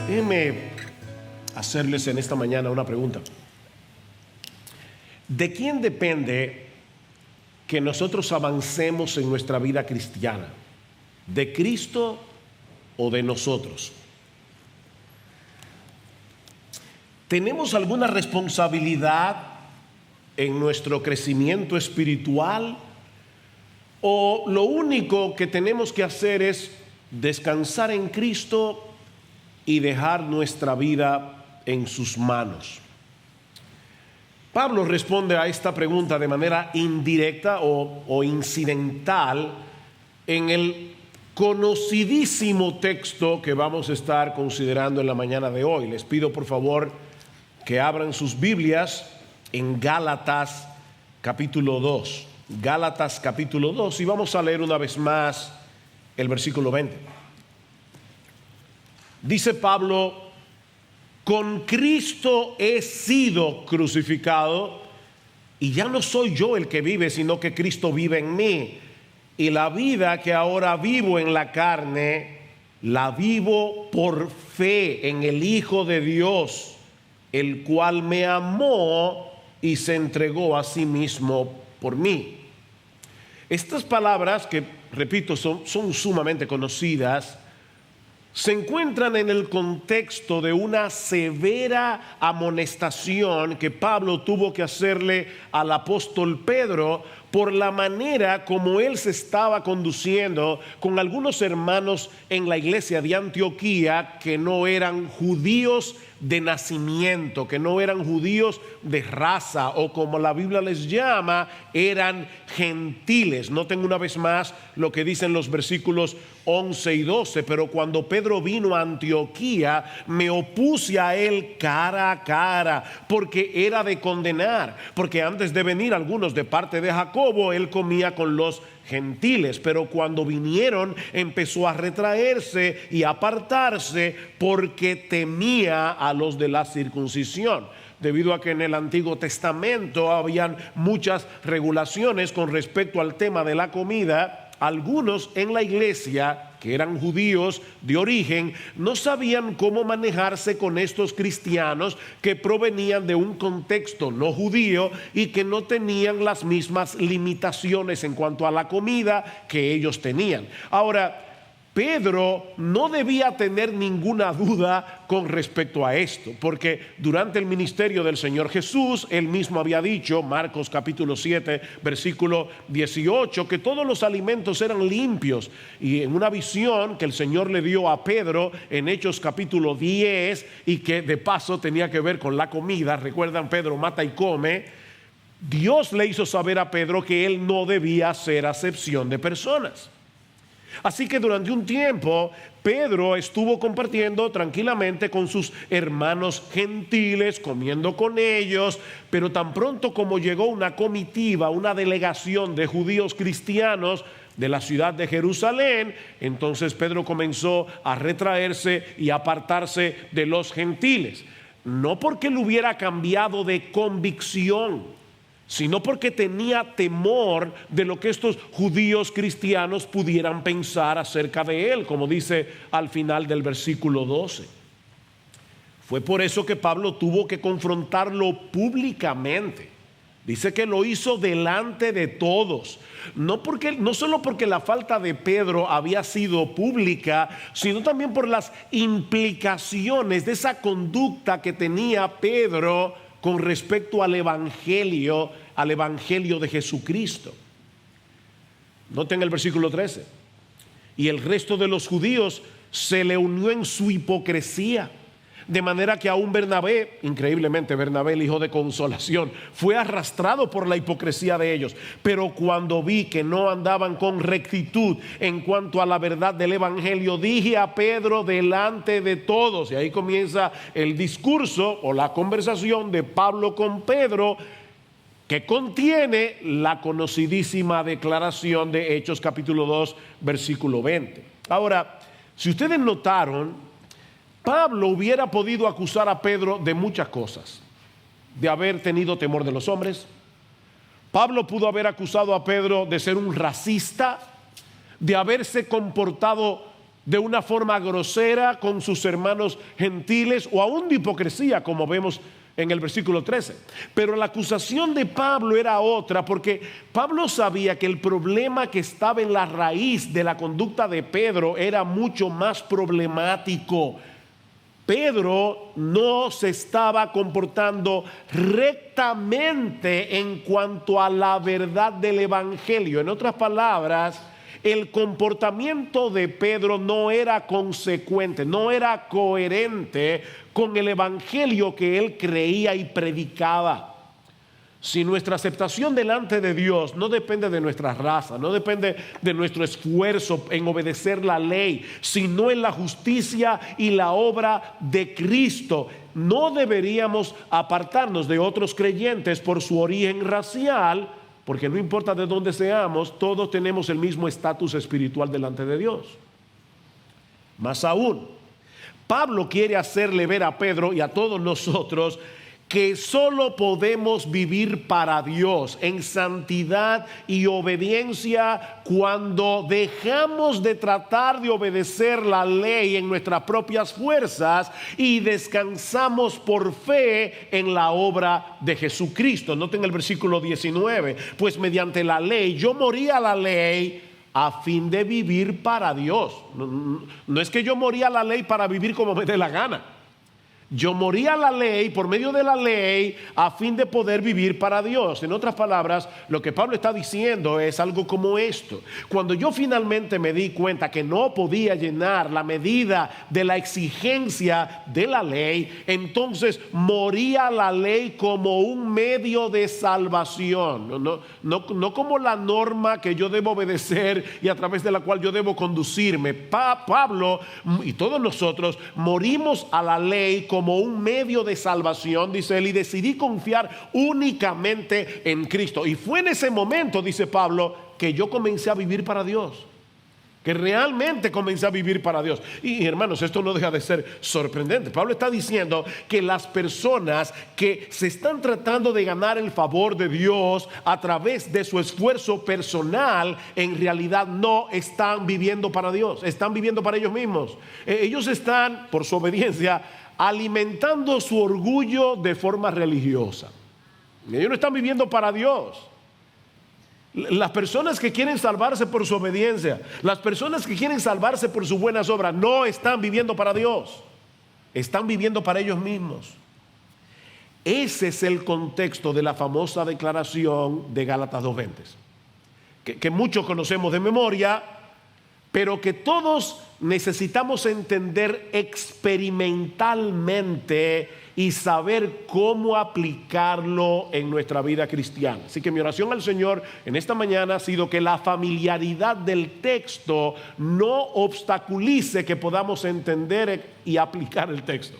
Déjenme hacerles en esta mañana una pregunta. ¿De quién depende que nosotros avancemos en nuestra vida cristiana? ¿De Cristo o de nosotros? ¿Tenemos alguna responsabilidad en nuestro crecimiento espiritual? ¿O lo único que tenemos que hacer es descansar en Cristo y dejar nuestra vida en sus manos? Pablo responde a esta pregunta de manera indirecta o incidental en el conocidísimo texto que vamos a estar considerando en la mañana de hoy. Les pido por favor que abran sus Biblias en Gálatas capítulo 2. Gálatas capítulo 2, y vamos a leer una vez más el versículo 20. Dice Pablo: con Cristo he sido crucificado, y ya no soy yo el que vive, sino que Cristo vive en mí. Y la vida que ahora vivo en la carne, la vivo por fe en el Hijo de Dios, el cual me amó y se entregó a sí mismo por mí. Estas palabras, que repito son sumamente conocidas, se encuentran en el contexto de una severa amonestación que Pablo tuvo que hacerle al apóstol Pedro por la manera como él se estaba conduciendo con algunos hermanos en la iglesia de Antioquía que no eran judíos de nacimiento, que no eran judíos de raza, o como la Biblia les llama, eran gentiles. Noten una vez más lo que dicen los versículos 11 y 12. Pero cuando Pedro vino a Antioquía, me opuse a él cara a cara, porque era de condenar, porque antes de venir algunos de parte de Jacobo, él comía con los gentiles, pero cuando vinieron empezó a retraerse y apartarse, porque temía a los de la circuncisión, debido a que en el Antiguo Testamento habían muchas regulaciones con respecto al tema de la comida. Algunos en la iglesia, que eran judíos de origen, no sabían cómo manejarse con estos cristianos que provenían de un contexto no judío y que no tenían las mismas limitaciones en cuanto a la comida que ellos tenían. Ahora, Pedro no debía tener ninguna duda con respecto a esto, porque durante el ministerio del Señor Jesús, él mismo había dicho, Marcos capítulo 7, versículo 18, que todos los alimentos eran limpios. Y en una visión que el Señor le dio a Pedro en Hechos capítulo 10, y que de paso tenía que ver con la comida, recuerdan, Pedro mata y come, Dios le hizo saber a Pedro que él no debía hacer acepción de personas. Así que durante un tiempo Pedro estuvo compartiendo tranquilamente con sus hermanos gentiles, comiendo con ellos, pero tan pronto como llegó una comitiva, una delegación de judíos cristianos de la ciudad de Jerusalén, entonces Pedro comenzó a retraerse y apartarse de los gentiles. No porque él hubiera cambiado de convicción, sino porque tenía temor de lo que estos judíos cristianos pudieran pensar acerca de él, como dice al final del versículo 12. Fue por eso que Pablo tuvo que confrontarlo públicamente. Dice que lo hizo delante de todos, no solo porque la falta de Pedro había sido pública, sino también por las implicaciones de esa conducta que tenía Pedro con respecto al evangelio de Jesucristo. Noten el versículo 13. Y el resto de los judíos se le unió en su hipocresía, de manera que aún Bernabé, increíblemente Bernabé, el hijo de consolación, fue arrastrado por la hipocresía de ellos. Pero cuando vi que no andaban con rectitud en cuanto a la verdad del evangelio, dije a Pedro delante de todos, y ahí comienza el discurso o la conversación de Pablo con Pedro, que contiene la conocidísima declaración de Hechos capítulo 2, versículo 20. Ahora, si ustedes notaron, Pablo hubiera podido acusar a Pedro de muchas cosas: de haber tenido temor de los hombres. Pablo pudo haber acusado a Pedro de ser un racista, de haberse comportado de una forma grosera con sus hermanos gentiles o aún de hipocresía, como vemos en el versículo 13. Pero la acusación de Pablo era otra, porque Pablo sabía que el problema que estaba en la raíz de la conducta de Pedro era mucho más problemático. Pedro no se estaba comportando rectamente en cuanto a la verdad del evangelio. En otras palabras, el comportamiento de Pedro no era consecuente, no era coherente con el evangelio que él creía y predicaba. Si nuestra aceptación delante de Dios no depende de nuestra raza, no depende de nuestro esfuerzo en obedecer la ley, sino en la justicia y la obra de Cristo, no deberíamos apartarnos de otros creyentes por su origen racial, porque no importa de dónde seamos, todos tenemos el mismo estatus espiritual delante de Dios. Más aún, Pablo quiere hacerle ver a Pedro y a todos nosotros que solo podemos vivir para Dios en santidad y obediencia cuando dejamos de tratar de obedecer la ley en nuestras propias fuerzas y descansamos por fe en la obra de Jesucristo. Noten el versículo 19, pues mediante la ley yo morí a la ley a fin de vivir para Dios. No es que yo morí a la ley para vivir como me dé la gana. Yo morí a la ley, por medio de la ley, a fin de poder vivir para Dios. En otras palabras, lo que Pablo está diciendo es algo como esto. Cuando yo finalmente me di cuenta que no podía llenar la medida de la exigencia de la ley, entonces morí a la ley como un medio de salvación. No como la norma que yo debo obedecer y a través de la cual yo debo conducirme. Pablo y todos nosotros morimos a la ley como un medio de salvación, dice él, y decidí confiar únicamente en Cristo. Y fue en ese momento, dice Pablo, que yo comencé a vivir para Dios, que realmente comencé a vivir para Dios. Y hermanos, esto no deja de ser sorprendente. Pablo está diciendo que las personas que se están tratando de ganar el favor de Dios a través de su esfuerzo personal, en realidad no están viviendo para Dios, están viviendo para ellos mismos. Ellos están, por su obediencia, alimentando su orgullo de forma religiosa. Ellos no están viviendo para Dios. Las personas que quieren salvarse por su obediencia, las personas que quieren salvarse por sus buenas obras, no están viviendo para Dios, están viviendo para ellos mismos. Ese es el contexto de la famosa declaración de Gálatas 2:20, que muchos conocemos de memoria, pero que todos necesitamos entender experimentalmente y saber cómo aplicarlo en nuestra vida cristiana. Así que mi oración al Señor en esta mañana ha sido que la familiaridad del texto no obstaculice que podamos entender y aplicar el texto.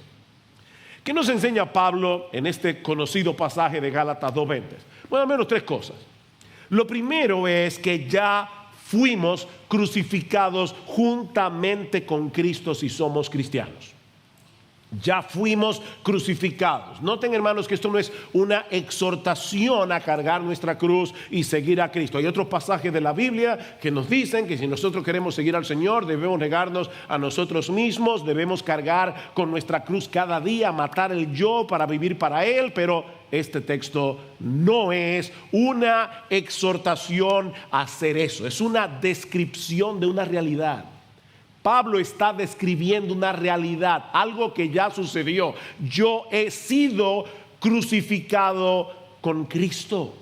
¿Qué nos enseña Pablo en este conocido pasaje de Gálatas 2:20? Bueno, al menos tres cosas. Lo primero es que ya fuimos crucificados juntamente con Cristo si somos cristianos. Ya fuimos crucificados. Noten, hermanos, que esto no es una exhortación a cargar nuestra cruz y seguir a Cristo. Hay otros pasajes de la Biblia que nos dicen que si nosotros queremos seguir al Señor, debemos negarnos a nosotros mismos, debemos cargar con nuestra cruz cada día, matar el yo para vivir para Él. Pero este texto no es una exhortación a hacer eso, es una descripción de una realidad. Pablo está describiendo una realidad, algo que ya sucedió. Yo he sido crucificado con Cristo.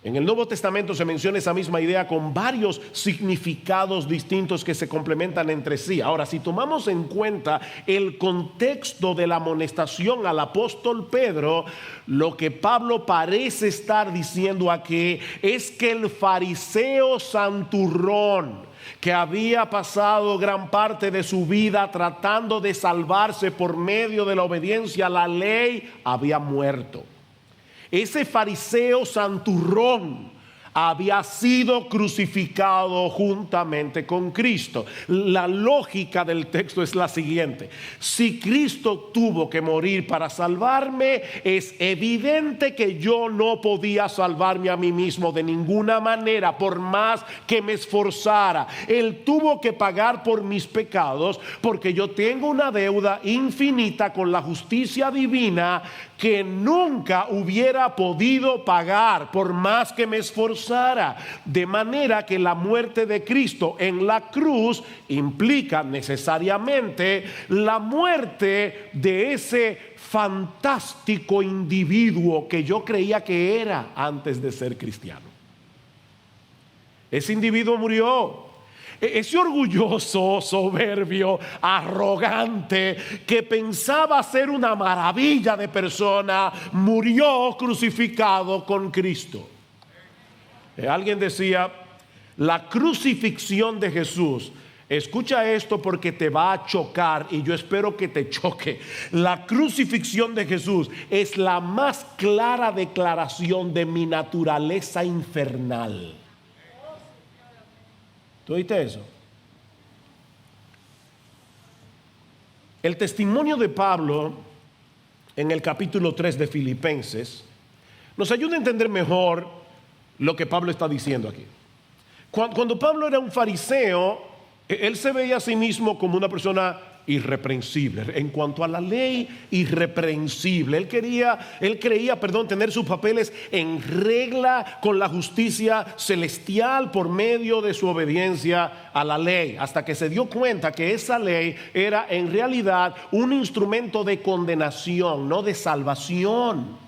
En el Nuevo Testamento se menciona esa misma idea con varios significados distintos que se complementan entre sí. Ahora, si tomamos en cuenta el contexto de la amonestación al apóstol Pedro, lo que Pablo parece estar diciendo aquí es que el fariseo santurrón, que había pasado gran parte de su vida tratando de salvarse por medio de la obediencia a la ley, había muerto. Ese fariseo santurrón había sido crucificado juntamente con Cristo. La lógica del texto es la siguiente: si Cristo tuvo que morir para salvarme, es evidente que yo no podía salvarme a mí mismo de ninguna manera, por más que me esforzara. Él tuvo que pagar por mis pecados, porque yo tengo una deuda infinita con la justicia divina que nunca hubiera podido pagar por más que me esforzara. De manera que la muerte de Cristo en la cruz implica necesariamente la muerte de ese fantástico individuo que yo creía que era antes de ser cristiano. Ese individuo murió. Ese orgulloso, soberbio, arrogante, que pensaba ser una maravilla de persona, murió crucificado con Cristo. Alguien decía: la crucifixión de Jesús, escucha esto porque te va a chocar y yo espero que te choque. La crucifixión de Jesús es la más clara declaración de mi naturaleza infernal. ¿Tú oíste eso? El testimonio de Pablo en el capítulo 3 de Filipenses nos ayuda a entender mejor lo que Pablo está diciendo aquí. Cuando Pablo era un fariseo, él se veía a sí mismo como una persona irreprensible. En cuanto a la ley, irreprensible. Él creía, tener sus papeles en regla con la justicia celestial por medio de su obediencia a la ley, hasta que se dio cuenta que esa ley era en realidad un instrumento de condenación, no de salvación.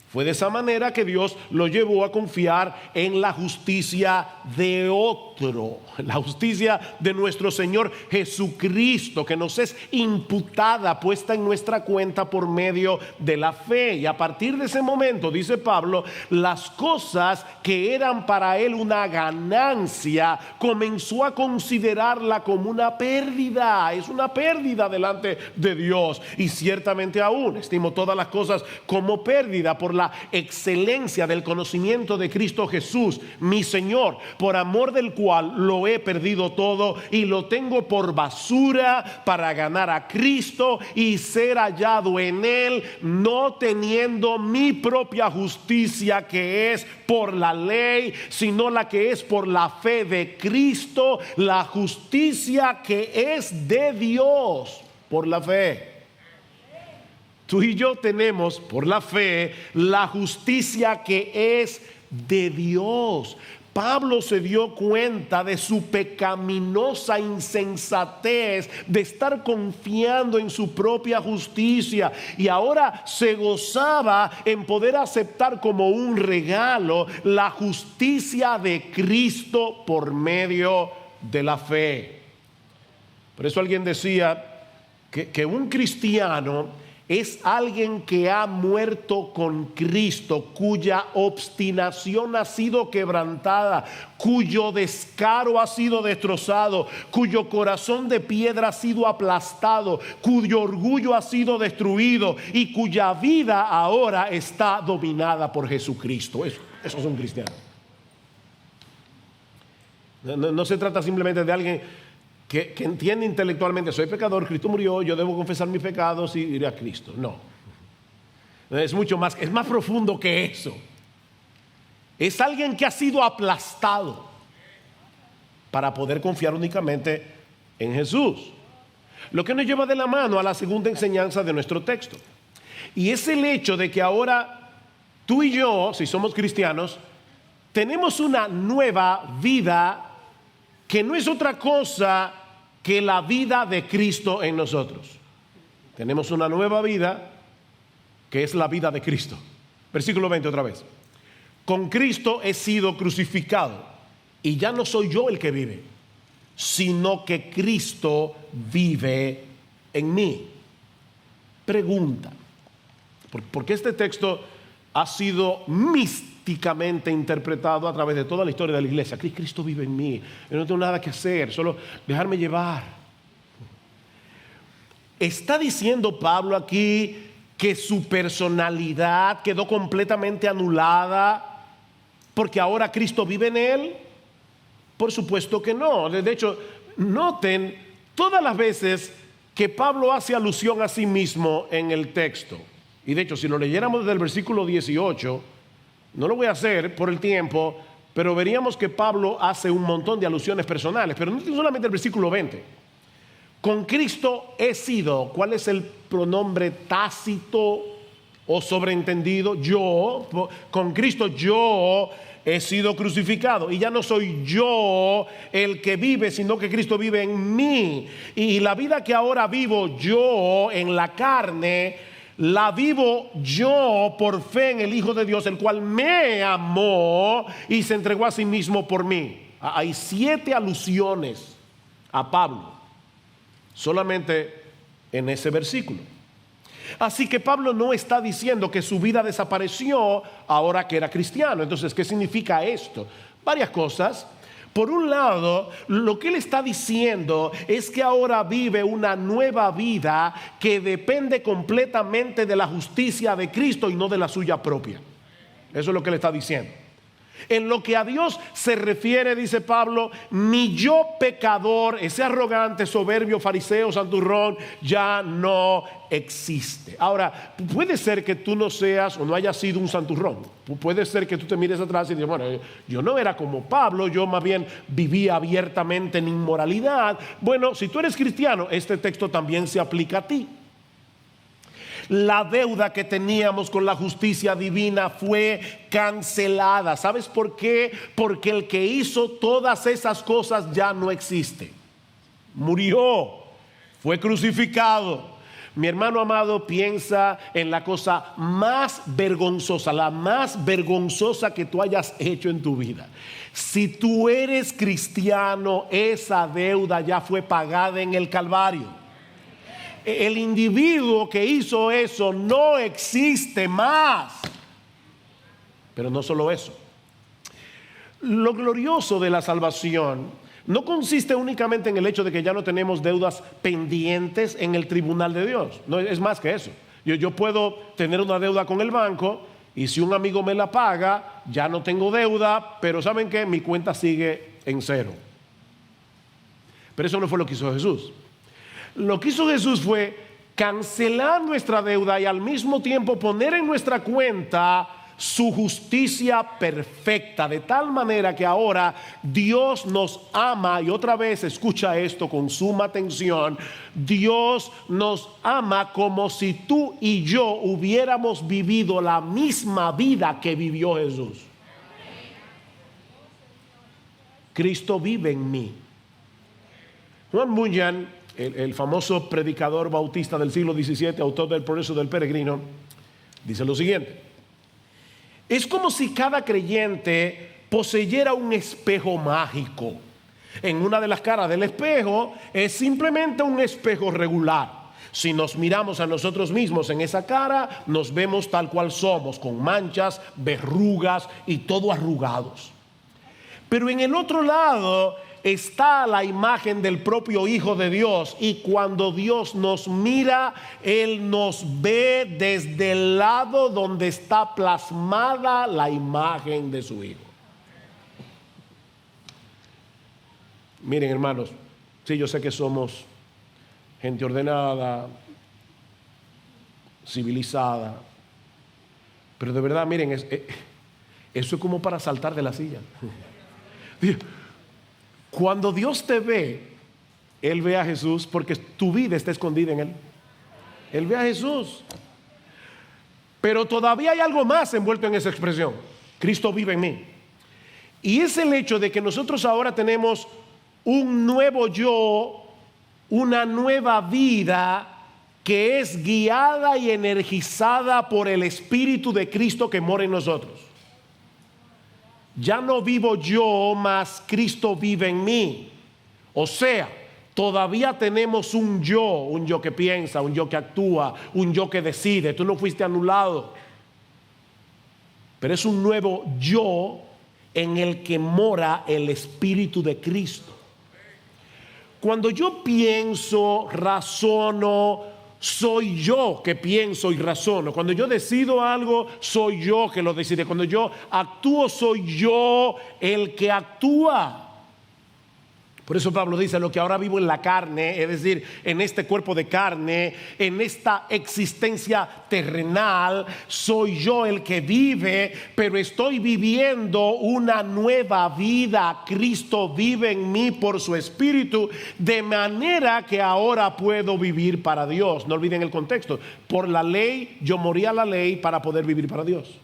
Fue de esa manera que Dios lo llevó a confiar en la justicia de otro, la justicia de nuestro Señor Jesucristo, que nos es imputada, puesta en nuestra cuenta por medio de la fe. Y a partir de ese momento, dice Pablo, las cosas que eran para él una ganancia, comenzó a considerarla como una pérdida. Es una pérdida delante de Dios. Y ciertamente aún estimo todas las cosas como pérdida por la excelencia del conocimiento de Cristo Jesús, mi Señor, por amor del cual lo he perdido todo y lo tengo por basura para ganar a Cristo y ser hallado en él, no teniendo mi propia justicia que es por la ley, sino la que es por la fe de Cristo, la justicia que es de Dios por la fe. Tú y yo tenemos por la fe la justicia que es de Dios. Pablo se dio cuenta de su pecaminosa insensatez de estar confiando en su propia justicia, y ahora se gozaba en poder aceptar como un regalo la justicia de Cristo por medio de la fe. Por eso alguien decía que un cristiano es alguien que ha muerto con Cristo, cuya obstinación ha sido quebrantada, cuyo descaro ha sido destrozado, cuyo corazón de piedra ha sido aplastado, cuyo orgullo ha sido destruido y cuya vida ahora está dominada por Jesucristo. Eso es un cristiano. No se trata simplemente de alguien que entiende intelectualmente: soy pecador, Cristo murió, yo debo confesar mis pecados y ir a Cristo. No, es mucho más, es más profundo que eso. Es alguien que ha sido aplastado para poder confiar únicamente en Jesús. Lo que nos lleva de la mano a la segunda enseñanza de nuestro texto, y es el hecho de que ahora tú y yo, si somos cristianos, tenemos una nueva vida que no es otra cosa que la vida de Cristo en nosotros. Tenemos una nueva vida que es la vida de Cristo. Versículo 20 otra vez: con Cristo he sido crucificado, y ya no soy yo el que vive, sino que Cristo vive en mí. Pregunta: ¿por qué este texto ha sido místicamente interpretado a través de toda la historia de la iglesia? Cristo vive en mí, yo no tengo nada que hacer, solo dejarme llevar. Está diciendo Pablo aquí que su personalidad quedó completamente anulada porque ahora Cristo vive en él. Por supuesto que no. De hecho, noten todas las veces que Pablo hace alusión a sí mismo en el texto. Y de hecho, si lo leyéramos desde el versículo 18, no lo voy a hacer por el tiempo, pero veríamos que Pablo hace un montón de alusiones personales. Pero no solamente el versículo 20. Con Cristo he sido. ¿Cuál es el pronombre tácito o sobreentendido? Yo. Con Cristo yo he sido crucificado. Y ya no soy yo el que vive, sino que Cristo vive en mí. Y la vida que ahora vivo yo en la carne, la vivo yo por fe en el Hijo de Dios, el cual me amó y se entregó a sí mismo por mí. Hay 7 alusiones a Pablo solamente en ese versículo. Así que Pablo no está diciendo que su vida desapareció ahora que era cristiano. Entonces, ¿qué significa esto? Varias cosas. Por un lado, lo que él está diciendo es que ahora vive una nueva vida que depende completamente de la justicia de Cristo y no de la suya propia. Eso es lo que él está diciendo. En lo que a Dios se refiere, dice Pablo, mi yo pecador, ese arrogante, soberbio, fariseo, santurrón, ya no existe. Ahora, puede ser que tú no seas o no hayas sido un santurrón. Puede ser que tú te mires atrás y digas, bueno, yo no era como Pablo, yo más bien vivía abiertamente en inmoralidad. Bueno, si tú eres cristiano, este texto también se aplica a ti. La deuda que teníamos con la justicia divina fue cancelada. ¿Sabes por qué? Porque el que hizo todas esas cosas ya no existe. Murió, fue crucificado. Mi hermano amado, piensa en la cosa más vergonzosa, la más vergonzosa que tú hayas hecho en tu vida. Si tú eres cristiano, esa deuda ya fue pagada en el Calvario. El individuo que hizo eso no existe más. Pero no solo eso. Lo glorioso de la salvación no consiste únicamente en el hecho de que ya no tenemos deudas pendientes en el tribunal de Dios. No, es más que eso. Yo puedo tener una deuda con el banco y si un amigo me la paga, ya no tengo deuda, pero ¿saben qué? Mi cuenta sigue en 0. Pero eso no fue lo que hizo Jesús. Lo que hizo Jesús fue cancelar nuestra deuda y al mismo tiempo poner en nuestra cuenta su justicia perfecta, de tal manera que ahora Dios nos ama. Y otra vez escucha esto con suma atención: Dios nos ama como si tú y yo hubiéramos vivido la misma vida que vivió Jesús. Cristo vive en mí. Juan Bunyan, el famoso predicador bautista del siglo XVII, autor del Progreso del Peregrino, dice lo siguiente: es como si cada creyente poseyera un espejo mágico. En una de las caras del espejo es simplemente un espejo regular. Si nos miramos a nosotros mismos en esa cara, nos vemos tal cual somos, con manchas, verrugas y todo arrugados. Pero en el otro lado está la imagen del propio Hijo de Dios, y cuando Dios nos mira, Él nos ve desde el lado donde está plasmada la imagen de su Hijo. Miren, hermanos, sí, yo sé que somos gente ordenada, civilizada, pero de verdad, miren, eso es como para saltar de la silla. Cuando Dios te ve, Él ve a Jesús, porque tu vida está escondida en Él. Él ve a Jesús. Pero todavía hay algo más envuelto en esa expresión: Cristo vive en mí. Y es el hecho de que nosotros ahora tenemos un nuevo yo, una nueva vida que es guiada y energizada por el Espíritu de Cristo que mora en nosotros. Ya no vivo yo, mas Cristo vive en mí. O sea, todavía tenemos un yo que piensa, un yo que actúa, un yo que decide. Tú no fuiste anulado, pero es un nuevo yo en el que mora el Espíritu de Cristo. Cuando yo pienso, razono, soy yo que pienso y razono. Cuando yo decido algo, soy yo que lo decide. Cuando yo actúo, soy yo el que actúa. Por eso Pablo dice: lo que ahora vivo en la carne, es decir, en este cuerpo de carne, en esta existencia terrenal, soy yo el que vive, pero estoy viviendo una nueva vida. Cristo vive en mí por su Espíritu, de manera que ahora puedo vivir para Dios. No olviden el contexto. Por la ley, yo morí a la ley para poder vivir para Dios.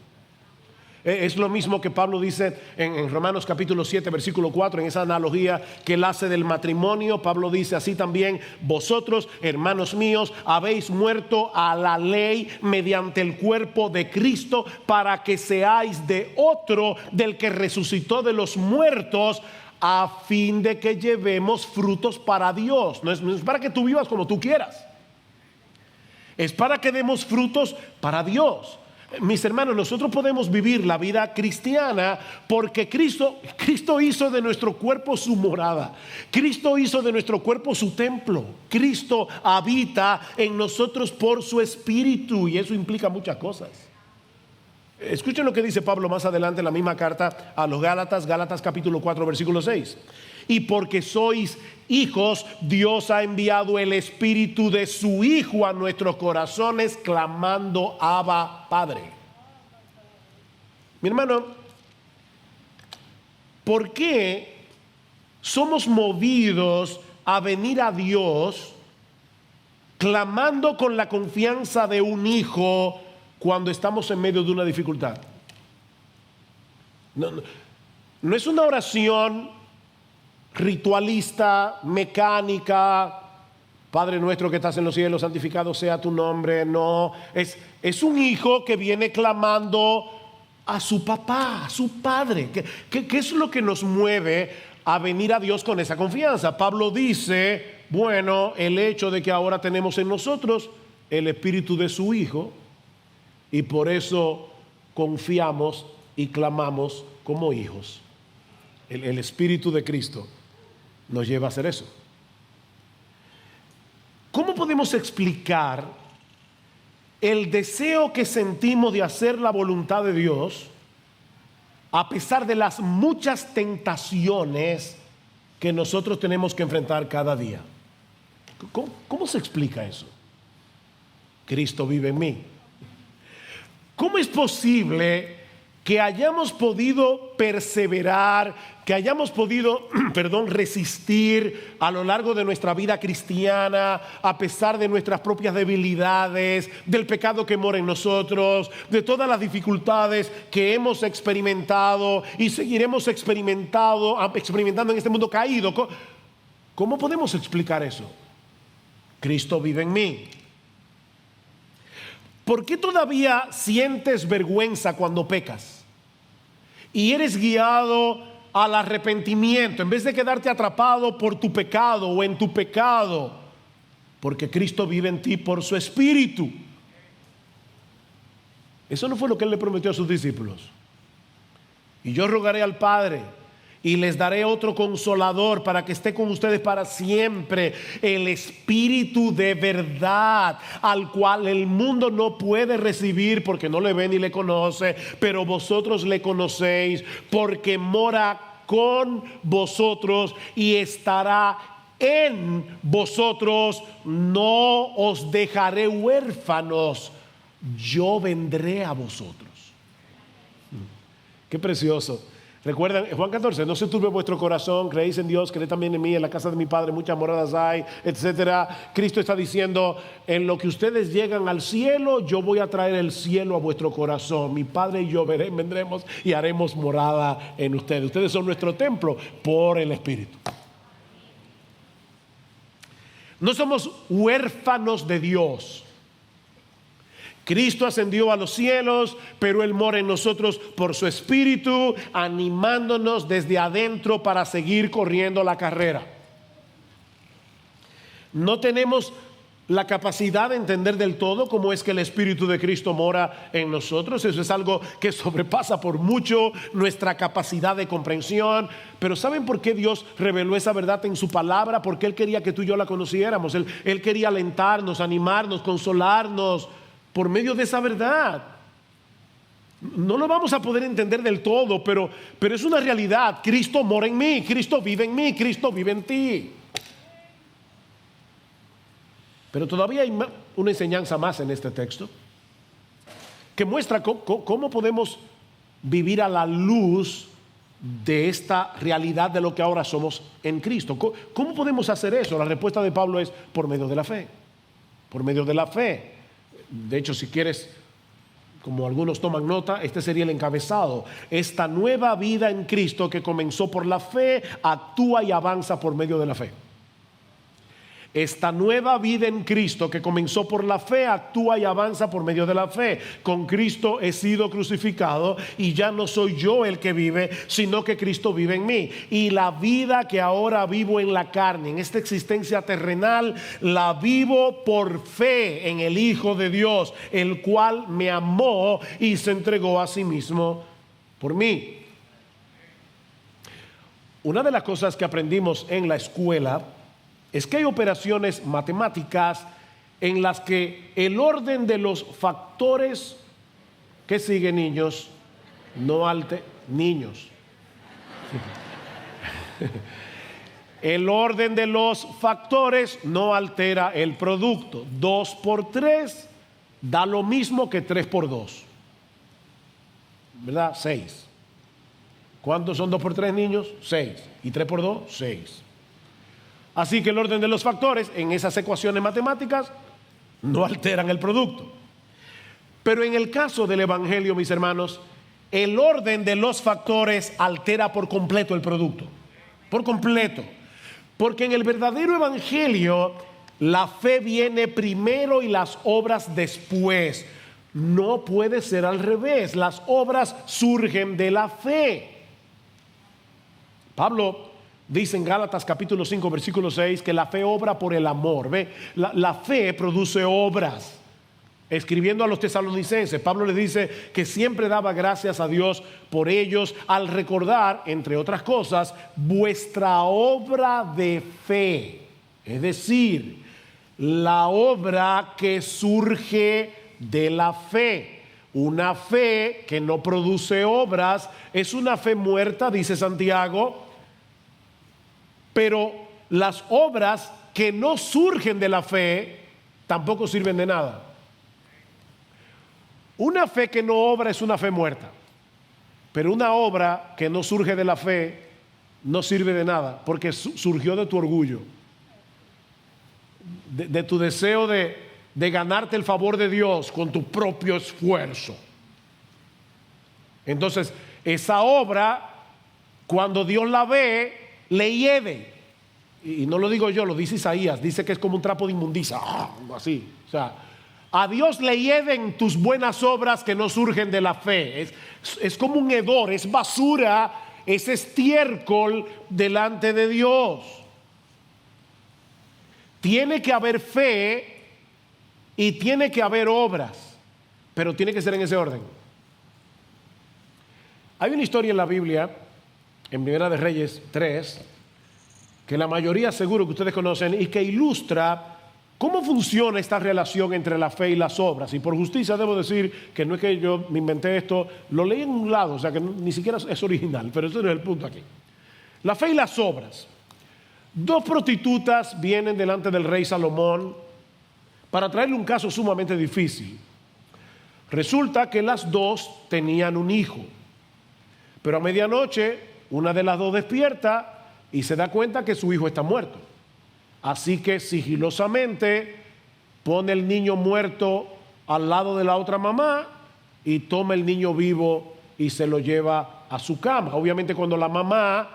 Es lo mismo que Pablo dice en Romanos capítulo 7 versículo 4, en esa analogía que él hace del matrimonio. Pablo dice: así también vosotros, hermanos míos, habéis muerto a la ley mediante el cuerpo de Cristo, para que seáis de otro, del que resucitó de los muertos, a fin de que llevemos frutos para Dios. No es para que tú vivas como tú quieras, es para que demos frutos para Dios. Mis hermanos, nosotros podemos vivir la vida cristiana porque Cristo hizo de nuestro cuerpo su morada. Cristo hizo de nuestro cuerpo su templo. Cristo habita en nosotros por su Espíritu, y eso implica muchas cosas. Escuchen lo que dice Pablo más adelante en la misma carta a los Gálatas, Gálatas capítulo 4 versículo 6. Y porque sois hijos, Dios ha enviado el Espíritu de su Hijo a nuestros corazones, clamando: Abba, Padre. Mi hermano, ¿por qué somos movidos a venir a Dios clamando con la confianza de un hijo cuando estamos en medio de una dificultad? No es una oración ritualista, mecánica: Padre nuestro que estás en los cielos, santificado sea tu nombre. No, es un hijo que viene clamando a su papá, a su padre. ¿Qué es lo que nos mueve a venir a Dios con esa confianza? Pablo dice: bueno, el hecho de que ahora tenemos en nosotros el Espíritu de su Hijo, y por eso confiamos y clamamos como hijos. El Espíritu de Cristo nos lleva a hacer eso. ¿Cómo podemos explicar el deseo que sentimos de hacer la voluntad de Dios a pesar de las muchas tentaciones que nosotros tenemos que enfrentar cada día? ¿Cómo se explica eso? Cristo vive en mí. ¿Cómo es posible que hayamos podido perseverar, que hayamos podido, resistir a lo largo de nuestra vida cristiana, a pesar de nuestras propias debilidades, del pecado que mora en nosotros, de todas las dificultades que hemos experimentado y seguiremos experimentando en este mundo caído? ¿Cómo podemos explicar eso? Cristo vive en mí. ¿Por qué todavía sientes vergüenza cuando pecas y eres guiado al arrepentimiento en vez de quedarte atrapado por tu pecado o en tu pecado? Porque Cristo vive en ti por su Espíritu. Eso no fue lo que Él le prometió a sus discípulos. Y yo rogaré al Padre y les daré otro consolador para que esté con ustedes para siempre, el Espíritu de verdad, al cual el mundo no puede recibir porque no le ve ni le conoce, pero vosotros le conocéis porque mora con vosotros y estará en vosotros. No os dejaré huérfanos, yo vendré a vosotros. Qué precioso. Recuerdan Juan 14: no se turbe vuestro corazón, creéis en Dios, creed también en mí. En la casa de mi Padre muchas moradas hay, etcétera. Cristo está diciendo: en lo que ustedes llegan al cielo, yo voy a traer el cielo a vuestro corazón. Mi Padre y yo vendremos y haremos morada en ustedes. Ustedes son nuestro templo por el Espíritu. No somos huérfanos de Dios. Cristo ascendió a los cielos, pero Él mora en nosotros por su Espíritu, animándonos desde adentro para seguir corriendo la carrera. No tenemos la capacidad de entender del todo cómo es que el Espíritu de Cristo mora en nosotros. Eso es algo que sobrepasa por mucho nuestra capacidad de comprensión. Pero ¿saben por qué Dios reveló esa verdad en su palabra? Porque Él quería que tú y yo la conociéramos. Él quería alentarnos, animarnos, consolarnos por medio de esa verdad. No lo vamos a poder entender del todo, pero es una realidad. Cristo mora en mí, Cristo vive en mí, Cristo vive en ti. Pero todavía hay una enseñanza más en este texto que muestra cómo podemos vivir a la luz de esta realidad de lo que ahora somos en Cristo. ¿Cómo podemos hacer eso? La respuesta de Pablo es por medio de la fe. Por medio de la fe. De hecho, si quieres, como algunos toman nota, este sería el encabezado. Esta nueva vida en Cristo que comenzó por la fe, actúa y avanza por medio de la fe. Esta nueva vida en Cristo que comenzó por la fe, actúa y avanza por medio de la fe. Con Cristo he sido crucificado y ya no soy yo el que vive, sino que Cristo vive en mí. Y la vida que ahora vivo en la carne, en esta existencia terrenal, la vivo por fe en el Hijo de Dios, el cual me amó y se entregó a sí mismo por mí. Una de las cosas que aprendimos en la escuela es que hay operaciones matemáticas en las que el orden de los factores que siguen, niños, niños. El orden de los factores no altera el producto. 2 por 3 da lo mismo que 3 por 2. ¿Verdad? 6. ¿Cuántos son 2 por 3, niños? 6. ¿Y 3 por 2? 6. Así que el orden de los factores en esas ecuaciones matemáticas no alteran el producto. Pero en el caso del Evangelio, mis hermanos, el orden de los factores altera por completo el producto. Por completo. Porque en el verdadero Evangelio, la fe viene primero y las obras después. No puede ser al revés. Las obras surgen de la fe. Pablo dice en Gálatas capítulo 5 versículo 6 que la fe obra por el amor. ¿Ve? La fe produce obras. Escribiendo a los tesalonicenses, Pablo les dice que siempre daba gracias a Dios por ellos al recordar, entre otras cosas, vuestra obra de fe. Es decir, la obra que surge de la fe. Una fe que no produce obras es una fe muerta, dice Santiago. Pero las obras que no surgen de la fe tampoco sirven de nada. Una fe que no obra es una fe muerta. Pero una obra que no surge de la fe no sirve de nada, porque surgió de tu orgullo, de tu deseo de ganarte el favor de Dios con tu propio esfuerzo. Entonces, esa obra, cuando Dios la ve, le hiede. Y no lo digo yo, lo dice Isaías. Dice que es como un trapo de inmundicia, así. O sea, a Dios le hieden tus buenas obras que no surgen de la fe. Es como un hedor, es basura, es estiércol delante de Dios. Tiene que haber fe y tiene que haber obras, pero tiene que ser en ese orden. Hay una historia en la Biblia, en Primera de Reyes 3, que la mayoría seguro que ustedes conocen y que ilustra cómo funciona esta relación entre la fe y las obras. Y por justicia debo decir que no es que yo me inventé esto, lo leí en un lado, o sea que ni siquiera es original, pero ese no es el punto aquí. La fe y las obras. 2 prostitutas vienen delante del rey Salomón para traerle un caso sumamente difícil. Resulta que las 2 tenían un hijo, pero a medianoche una de las 2 despierta y se da cuenta que su hijo está muerto. Así que sigilosamente pone el niño muerto al lado de la otra mamá y toma el niño vivo y se lo lleva a su cama. Obviamente cuando la mamá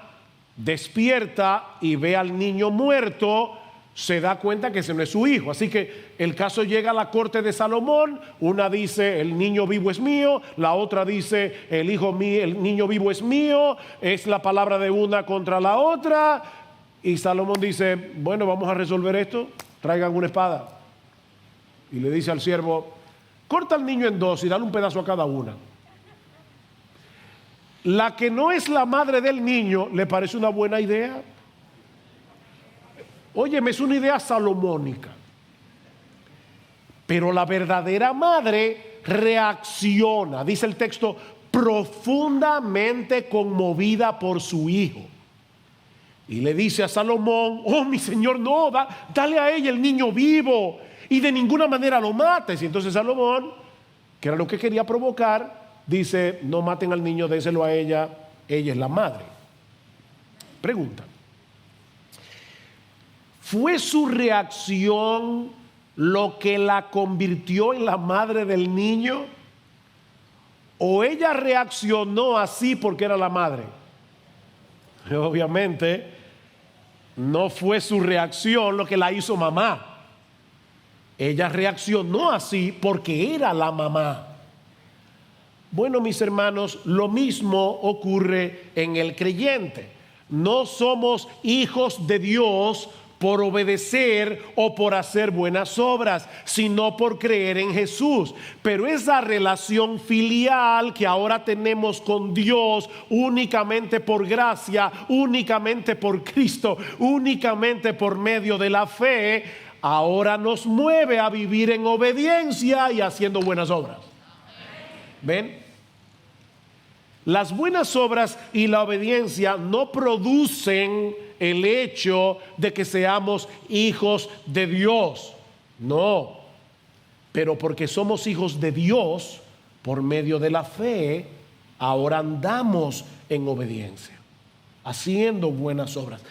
despierta y ve al niño muerto, se da cuenta que ese no es su hijo. Así que el caso llega a la corte de Salomón. Una dice el niño vivo es mío, la otra dice el niño vivo es mío. Es la palabra de una contra la otra. Y Salomón dice, bueno, vamos a resolver esto, traigan una espada. y le dice al siervo: corta al niño en dos y dale un pedazo a cada una. La que no es la madre del niño le parece una buena idea. Óyeme, es una idea salomónica. Pero la verdadera madre reacciona, dice el texto, profundamente conmovida por su hijo. Y le dice a Salomón: oh, mi señor, no, dale a ella el niño vivo y de ninguna manera lo mates. Y entonces Salomón, que era lo que quería provocar, dice: no maten al niño, déselo a ella, ella es la madre. Pregunta: ¿fue su reacción lo que la convirtió en la madre del niño? ¿O ella reaccionó así porque era la madre? Obviamente no fue su reacción lo que la hizo mamá. Ella reaccionó así porque era la mamá. Bueno, mis hermanos, lo mismo ocurre en el creyente. No somos hijos de Dios por obedecer o por hacer buenas obras, sino por creer en Jesús. Pero esa relación filial que ahora tenemos con Dios únicamente por gracia, únicamente por Cristo, únicamente por medio de la fe, ahora nos mueve a vivir en obediencia y haciendo buenas obras. ¿Ven? Las buenas obras y la obediencia no producen el hecho de que seamos hijos de Dios. No. Pero porque somos hijos de Dios, por medio de la fe, ahora andamos en obediencia, haciendo buenas obras.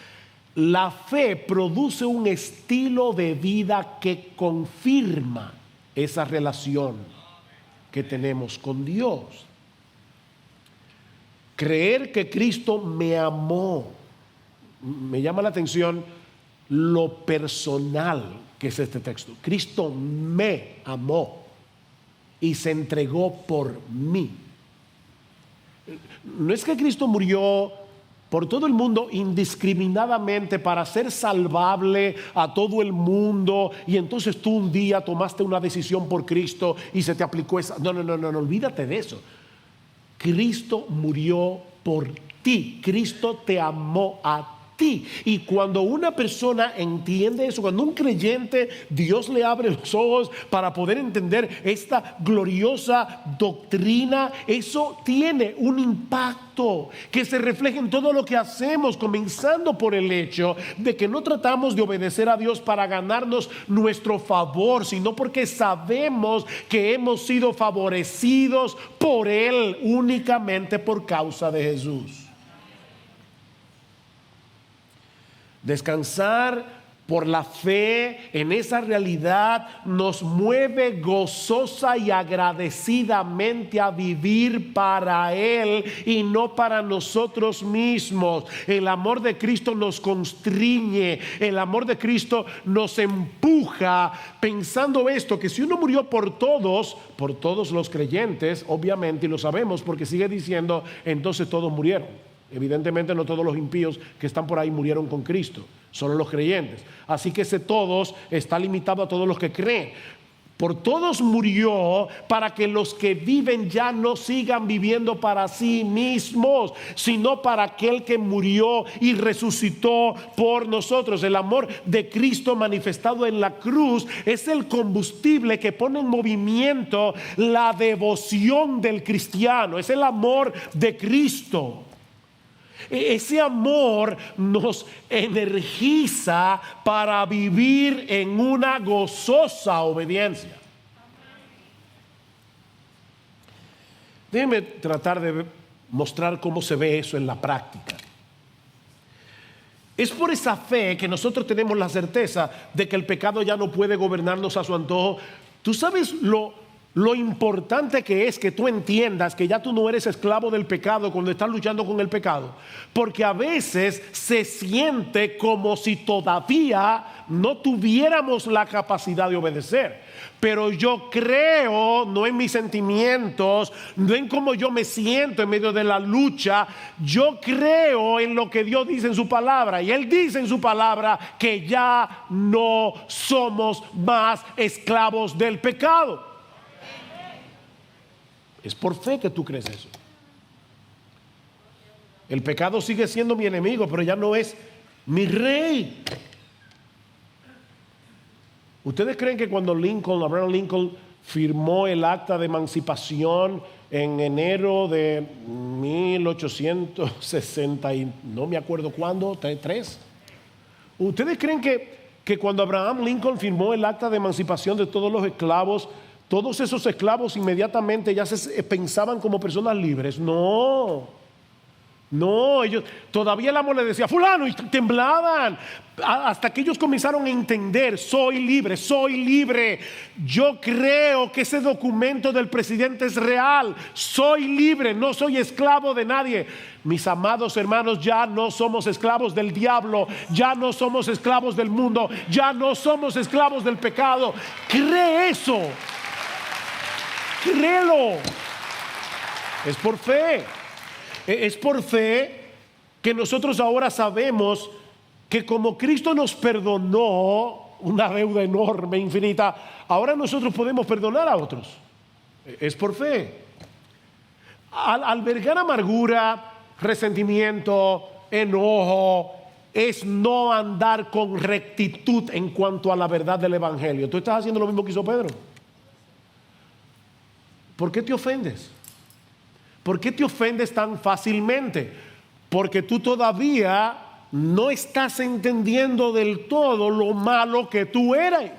La fe produce un estilo de vida que confirma esa relación que tenemos con Dios. Creer que Cristo me amó. Me llama la atención lo personal que es este texto. Cristo me amó y se entregó por mí. No es que Cristo murió por todo el mundo indiscriminadamente para ser salvable a todo el mundo y entonces tú un día tomaste una decisión por Cristo y se te aplicó esa. No, olvídate de eso. Cristo murió por ti. Cristo te amó a ti. Y cuando una persona entiende eso, cuando un creyente, Dios le abre los ojos para poder entender esta gloriosa doctrina, eso tiene un impacto que se refleja en todo lo que hacemos, comenzando por el hecho de que no tratamos de obedecer a Dios para ganarnos nuestro favor, sino porque sabemos que hemos sido favorecidos por Él únicamente por causa de Jesús. Descansar por la fe en esa realidad nos mueve gozosa y agradecidamente a vivir para Él y no para nosotros mismos. El amor de Cristo nos constriñe, el amor de Cristo nos empuja, pensando esto, que si uno murió por todos los creyentes, obviamente, y lo sabemos porque sigue diciendo, entonces todos murieron. Evidentemente no todos los impíos que están por ahí murieron con Cristo, solo los creyentes. Así que ese todos está limitado a todos los que creen. Por todos murió para que los que viven ya no sigan viviendo para sí mismos, sino para aquel que murió y resucitó por nosotros. El amor de Cristo manifestado en la cruz es el combustible que pone en movimiento la devoción del cristiano. Es el amor de Cristo. Ese amor nos energiza para vivir en una gozosa obediencia. Déjenme tratar de mostrar cómo se ve eso en la práctica. Es por esa fe que nosotros tenemos la certeza de que el pecado ya no puede gobernarnos a su antojo. ¿Tú sabes lo lo importante que es que tú entiendas que ya tú no eres esclavo del pecado cuando estás luchando con el pecado, porque a veces se siente como si todavía no tuviéramos la capacidad de obedecer. Pero yo creo, no en mis sentimientos, no en cómo yo me siento en medio de la lucha, yo creo en lo que Dios dice en su palabra. Y Él dice en su palabra que ya no somos más esclavos del pecado. Es por fe que tú crees eso. El pecado sigue siendo mi enemigo, pero ya no es mi rey. ¿Ustedes creen que cuando Abraham Lincoln firmó el acta de emancipación en enero de 1860 y no me acuerdo cuándo, 3? ¿Ustedes creen que cuando Abraham Lincoln firmó el acta de emancipación de todos los esclavos, todos esos esclavos inmediatamente ya se pensaban como personas libres? No, ellos todavía el amo le decía fulano y temblaban hasta que ellos comenzaron a entender: soy libre. Yo creo que ese documento del presidente es real. Soy libre, no soy esclavo de nadie. Mis amados hermanos, ya no somos esclavos del diablo, ya no somos esclavos del mundo, ya no somos esclavos del pecado. Cree eso, créelo. Es por fe. Es por fe que nosotros ahora sabemos que como Cristo nos perdonó una deuda enorme, infinita, ahora nosotros podemos perdonar a otros. Es por fe. Al albergar amargura, resentimiento, enojo, es no andar con rectitud en cuanto a la verdad del Evangelio. Tú estás haciendo lo mismo que hizo Pedro. ¿Por qué te ofendes? ¿Por qué te ofendes tan fácilmente? Porque tú todavía no estás entendiendo del todo lo malo que tú eres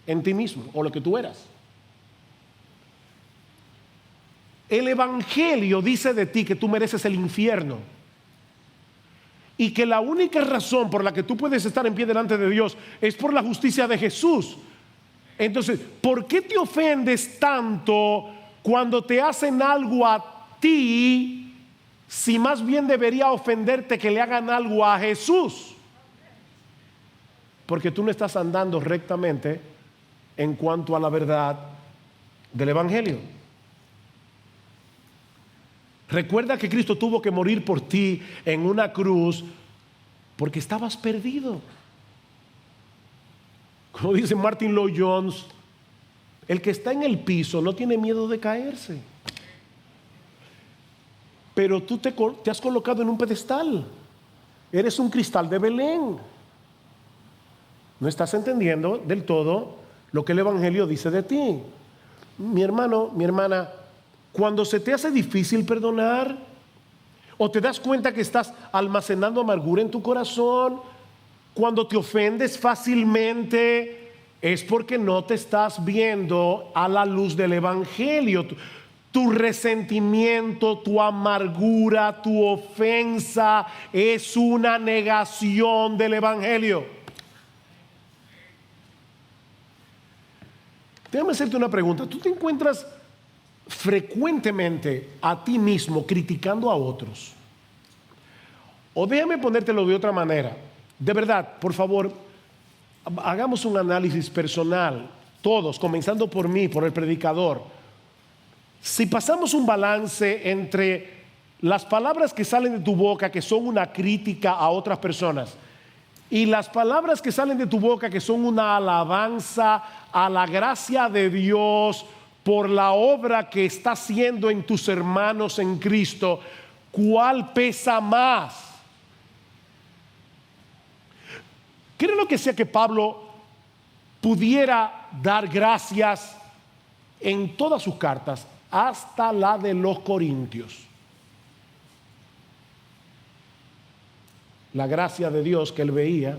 en ti mismo o lo que tú eras. El Evangelio dice de ti que tú mereces el infierno y que la única razón por la que tú puedes estar en pie delante de Dios es por la justicia de Jesús. Entonces, ¿por qué te ofendes tanto cuando te hacen algo a ti, si más bien debería ofenderte que le hagan algo a Jesús? Porque tú no estás andando rectamente en cuanto a la verdad del Evangelio. Recuerda que Cristo tuvo que morir por ti en una cruz porque estabas perdido. Como dice Martin Lloyd-Jones, el que está en el piso no tiene miedo de caerse. Pero tú te has colocado en un pedestal. Eres un cristal de Belén. No estás entendiendo del todo lo que el Evangelio dice de ti. Mi hermano, mi hermana, cuando se te hace difícil perdonar, o te das cuenta que estás almacenando amargura en tu corazón, cuando te ofendes fácilmente, es porque no te estás viendo a la luz del Evangelio. Tu resentimiento, tu amargura, tu ofensa es una negación del Evangelio. Déjame hacerte una pregunta. ¿Tú te encuentras frecuentemente a ti mismo criticando a otros? O déjame ponértelo de otra manera. De verdad, por favor, hagamos un análisis personal, todos, comenzando por mí, por el predicador. Si pasamos un balance entre las palabras que salen de tu boca, que son una crítica a otras personas, y las palabras que salen de tu boca, que son una alabanza a la gracia de Dios por la obra que está haciendo en tus hermanos en Cristo, ¿cuál pesa más? ¿Cree lo que sea que Pablo pudiera dar gracias en todas sus cartas, hasta la de los Corintios? La gracia de Dios que él veía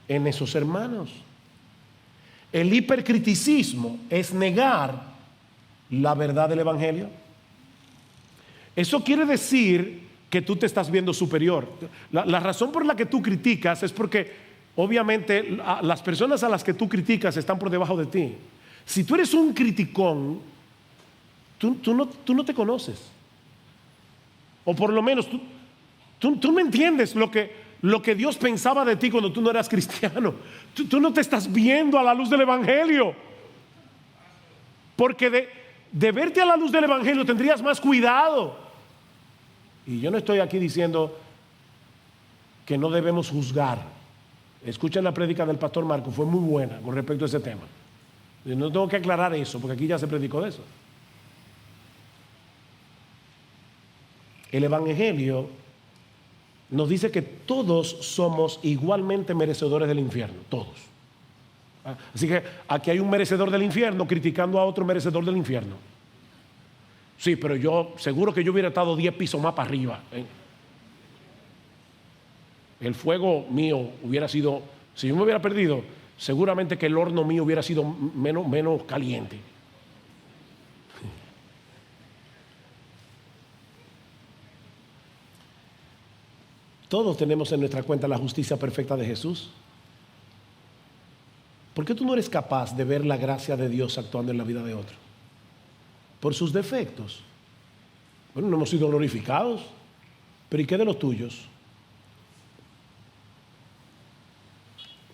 en esos hermanos. El hipercriticismo es negar la verdad del Evangelio. Eso quiere decir que tú te estás viendo superior. La razón por la que tú criticas es porque obviamente las personas a las que tú criticas están por debajo de ti. Si tú eres un criticón, tú no te conoces. O por lo menos tú no entiendes lo que Dios pensaba de ti cuando tú no eras cristiano. Tú no te estás viendo a la luz del Evangelio. Porque de verte a la luz del Evangelio tendrías más cuidado. Y yo no estoy aquí diciendo que no debemos juzgar. Escuchen la prédica del pastor Marco, fue muy buena con respecto a ese tema. No tengo que aclarar eso, porque aquí ya se predicó de eso. El Evangelio nos dice que todos somos igualmente merecedores del infierno, todos. Así que aquí hay un merecedor del infierno criticando a otro merecedor del infierno. Sí, pero yo seguro que yo hubiera estado 10 pisos más para arriba. El fuego mío hubiera sido, si yo me hubiera perdido, seguramente que el horno mío hubiera sido menos caliente. Todos tenemos en nuestra cuenta la justicia perfecta de Jesús. ¿Por qué tú no eres capaz de ver la gracia de Dios actuando en la vida de otro? Por sus defectos. Bueno, no hemos sido glorificados, pero ¿y qué de los tuyos?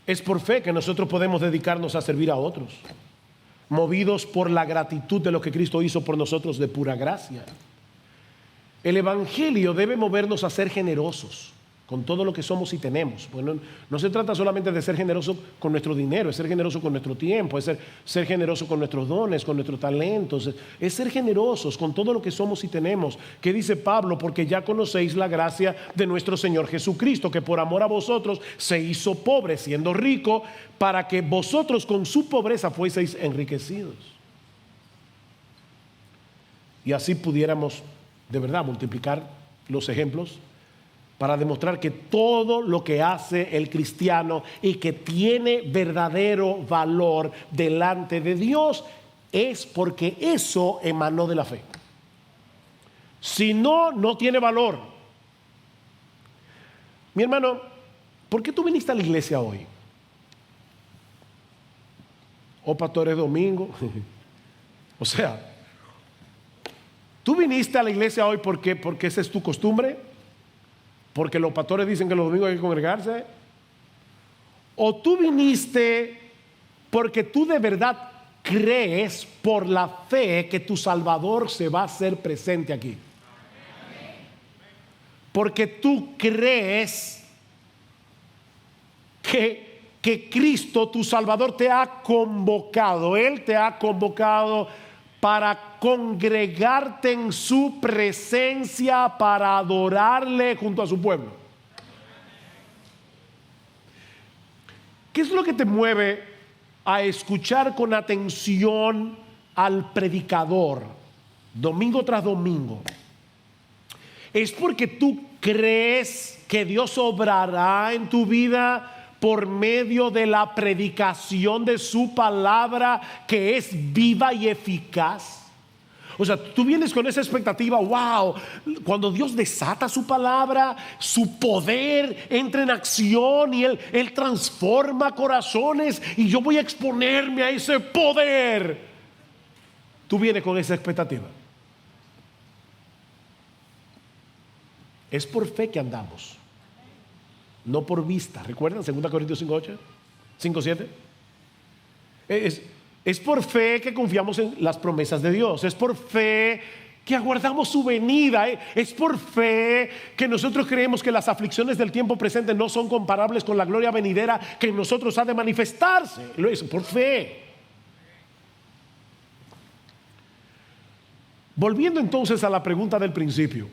Es por fe que nosotros podemos dedicarnos a servir a otros, movidos por la gratitud de lo que Cristo hizo por nosotros de pura gracia. El Evangelio debe movernos a ser generosos con todo lo que somos y tenemos. Bueno, no se trata solamente de ser generoso con nuestro dinero, es ser generoso con nuestro tiempo, es ser generoso con nuestros dones, con nuestros talentos, es ser generosos con todo lo que somos y tenemos. ¿Qué dice Pablo? Porque ya conocéis la gracia de nuestro Señor Jesucristo, que por amor a vosotros se hizo pobre, siendo rico, para que vosotros con su pobreza fueseis enriquecidos. Y así pudiéramos de verdad multiplicar los ejemplos para demostrar que todo lo que hace el cristiano y que tiene verdadero valor delante de Dios es porque eso emanó de la fe. Si no, no tiene valor. Mi hermano, ¿por qué tú viniste a la iglesia hoy? ¿O pastor es domingo? O sea, ¿tú viniste a la iglesia hoy porque esa es tu costumbre? ¿Porque los pastores dicen que los domingos hay que congregarse? ¿O tú viniste porque tú de verdad crees por la fe que tu Salvador se va a hacer presente aquí? Porque tú crees que Cristo, tu Salvador, te ha convocado. Él te ha convocado para congregarte en su presencia, para adorarle junto a su pueblo. ¿Qué es lo que te mueve a escuchar con atención al predicador domingo tras domingo? ¿Es porque tú crees que Dios obrará en tu vida por medio de la predicación de su palabra, que es viva y eficaz? O sea, tú vienes con esa expectativa, wow, cuando Dios desata su palabra, su poder entra en acción y Él transforma corazones y yo voy a exponerme a ese poder. Tú vienes con esa expectativa. Es por fe que andamos, no por vista. ¿Recuerdan 2 Corintios 5:8? 5:7. Es por fe que confiamos en las promesas de Dios. Es por fe que aguardamos su venida. Es por fe que nosotros creemos que las aflicciones del tiempo presente no son comparables con la gloria venidera que en nosotros ha de manifestarse. Lo es por fe. Volviendo entonces a la pregunta del principio,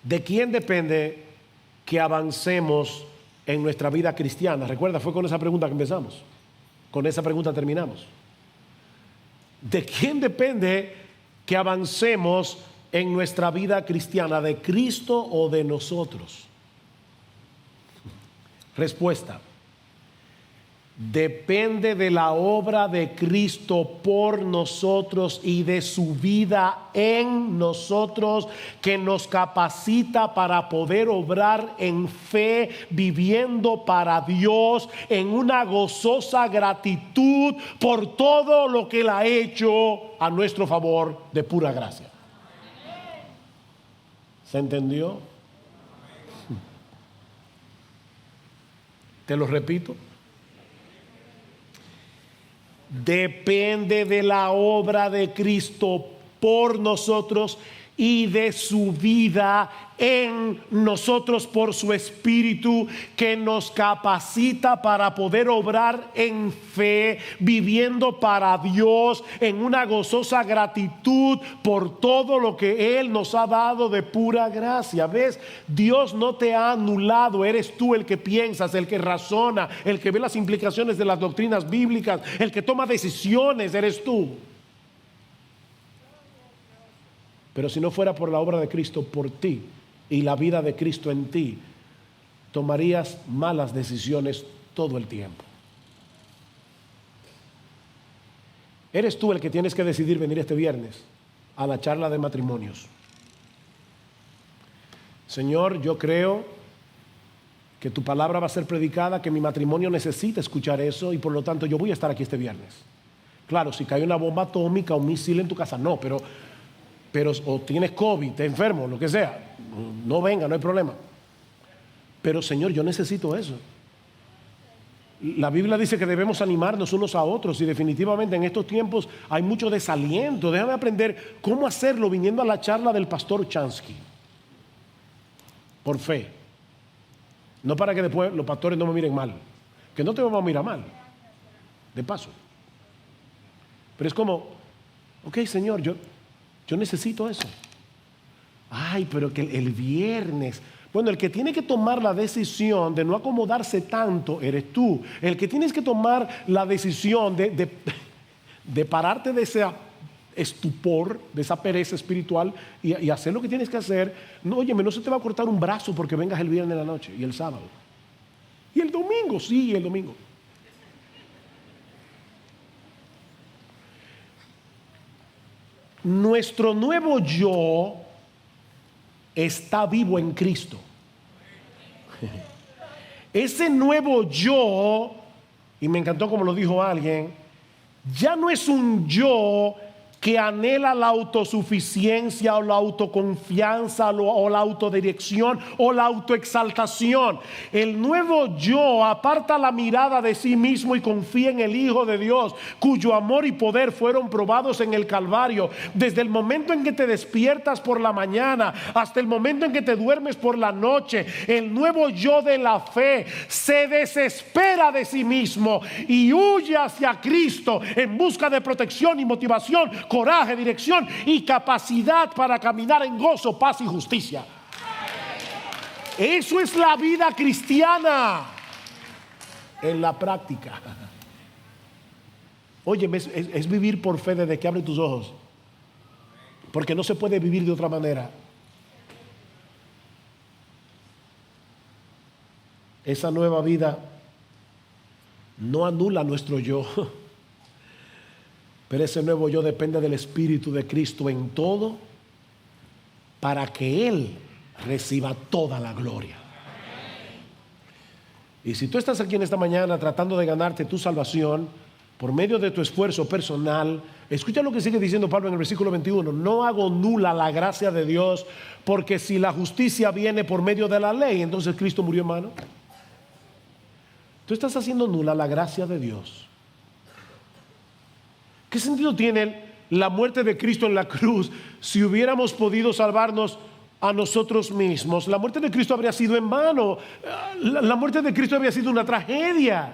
¿de quién depende que avancemos en nuestra vida cristiana? Recuerda, fue con esa pregunta que empezamos. Con esa pregunta terminamos. ¿De quién depende que avancemos en nuestra vida cristiana? ¿De Cristo o de nosotros? Respuesta: depende de la obra de Cristo por nosotros y de su vida en nosotros, que nos capacita para poder obrar en fe, viviendo para Dios en una gozosa gratitud por todo lo que Él ha hecho a nuestro favor de pura gracia. ¿Se entendió? Te lo repito. Depende de la obra de Cristo por nosotros y de su vida en nosotros por su Espíritu, que nos capacita para poder obrar en fe, viviendo para Dios en una gozosa gratitud por todo lo que Él nos ha dado de pura gracia. ¿Ves? Dios no te ha anulado, eres tú el que piensas, el que razona, el que ve las implicaciones de las doctrinas bíblicas, el que toma decisiones, eres tú. Pero si no fuera por la obra de Cristo por ti y la vida de Cristo en ti, tomarías malas decisiones todo el tiempo. Eres tú el que tienes que decidir venir este viernes a la charla de matrimonios. Señor, yo creo que tu palabra va a ser predicada, que mi matrimonio necesita escuchar eso y por lo tanto yo voy a estar aquí este viernes. Claro, si cae una bomba atómica o un misil en tu casa, no, pero o tienes COVID, te enfermo, lo que sea, no venga, no hay problema. Pero Señor, yo necesito eso. La Biblia dice que debemos animarnos unos a otros y definitivamente en estos tiempos hay mucho desaliento. Déjame aprender cómo hacerlo viniendo a la charla del pastor Chansky. Por fe. No para que después los pastores no me miren mal. Que no te vamos a mirar mal. De paso. Pero es como, ok, Señor, yo necesito eso. Ay, pero que el viernes. Bueno, el que tiene que tomar la decisión de no acomodarse tanto eres tú. El que tienes que tomar la decisión de pararte de ese estupor, de esa pereza espiritual y hacer lo que tienes que hacer. No, óyeme, no se te va a cortar un brazo porque vengas el viernes en la noche y el sábado. Y el domingo, sí, el domingo. Nuestro nuevo yo está vivo en Cristo. Ese nuevo yo, y me encantó como lo dijo alguien, ya no es un yo que anhela la autosuficiencia o la autoconfianza o la autodirección o la autoexaltación. El nuevo yo aparta la mirada de sí mismo y confía en el Hijo de Dios, cuyo amor y poder fueron probados en el Calvario. Desde el momento en que te despiertas por la mañana hasta el momento en que te duermes por la noche, el nuevo yo de la fe se desespera de sí mismo y huye hacia Cristo en busca de protección y motivación, coraje, dirección y capacidad para caminar en gozo, paz y justicia. Eso es la vida cristiana en la práctica. Oye, es vivir por fe desde que abres tus ojos, porque no se puede vivir de otra manera. Esa nueva vida no anula nuestro yo, pero ese nuevo yo depende del Espíritu de Cristo en todo, para que Él reciba toda la gloria. Y si tú estás aquí en esta mañana tratando de ganarte tu salvación por medio de tu esfuerzo personal, escucha lo que sigue diciendo Pablo en el versículo 21. No hago nula la gracia de Dios, porque si la justicia viene por medio de la ley, entonces Cristo murió en vano. Tú estás haciendo nula la gracia de Dios. ¿Qué sentido tiene la muerte de Cristo en la cruz si hubiéramos podido salvarnos a nosotros mismos? La muerte de Cristo habría sido en vano. La muerte de Cristo habría sido una tragedia.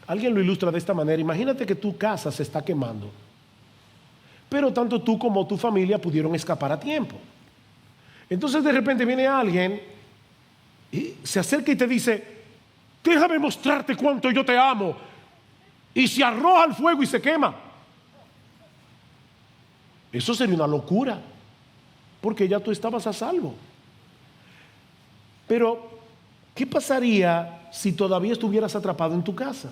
Alguien lo ilustra de esta manera. Imagínate que tu casa se está quemando, pero tanto tú como tu familia pudieron escapar a tiempo. Entonces de repente viene alguien y se acerca y te dice: déjame mostrarte cuánto yo te amo. Y se arroja al fuego y se quema. Eso sería una locura, porque ya tú estabas a salvo. Pero ¿Qué pasaría si todavía estuvieras atrapado en tu casa,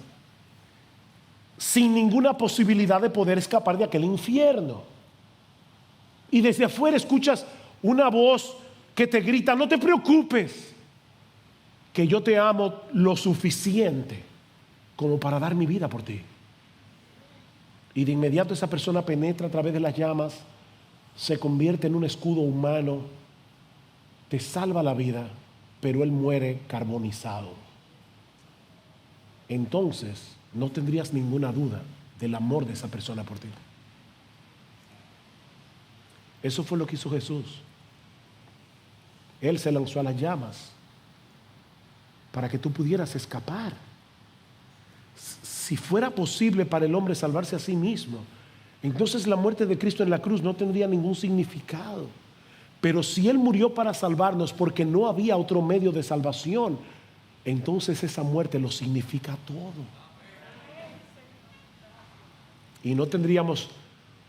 sin ninguna posibilidad de poder escapar de aquel infierno? Y desde afuera escuchas una voz que te grita: no te preocupes, que yo te amo lo suficiente como para dar mi vida por ti. Y de inmediato esa persona penetra a través de las llamas, se convierte en un escudo humano, te salva la vida, pero él muere carbonizado. Entonces no tendrías ninguna duda del amor de esa persona por ti. Eso fue lo que hizo Jesús. Él se lanzó a las llamas para que tú pudieras escapar. Si fuera posible para el hombre salvarse a sí mismo, entonces la muerte de Cristo en la cruz no tendría ningún significado. Pero si Él murió para salvarnos porque no había otro medio de salvación, entonces esa muerte lo significa todo. Y no tendríamos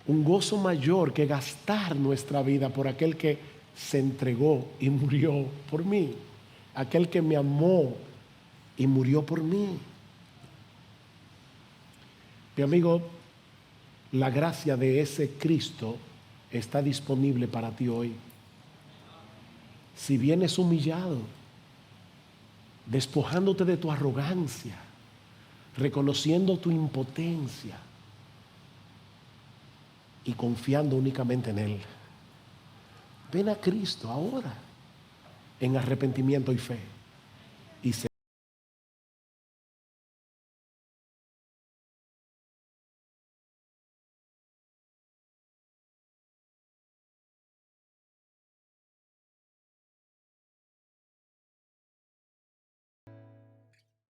un gozo mayor que gastar nuestra vida por aquel que se entregó y murió por mí, aquel que me amó y murió por mí. Mi amigo, la gracia de ese Cristo está disponible para ti hoy. Si vienes humillado, despojándote de tu arrogancia, reconociendo tu impotencia y confiando únicamente en Él, ven a Cristo ahora en arrepentimiento y fe.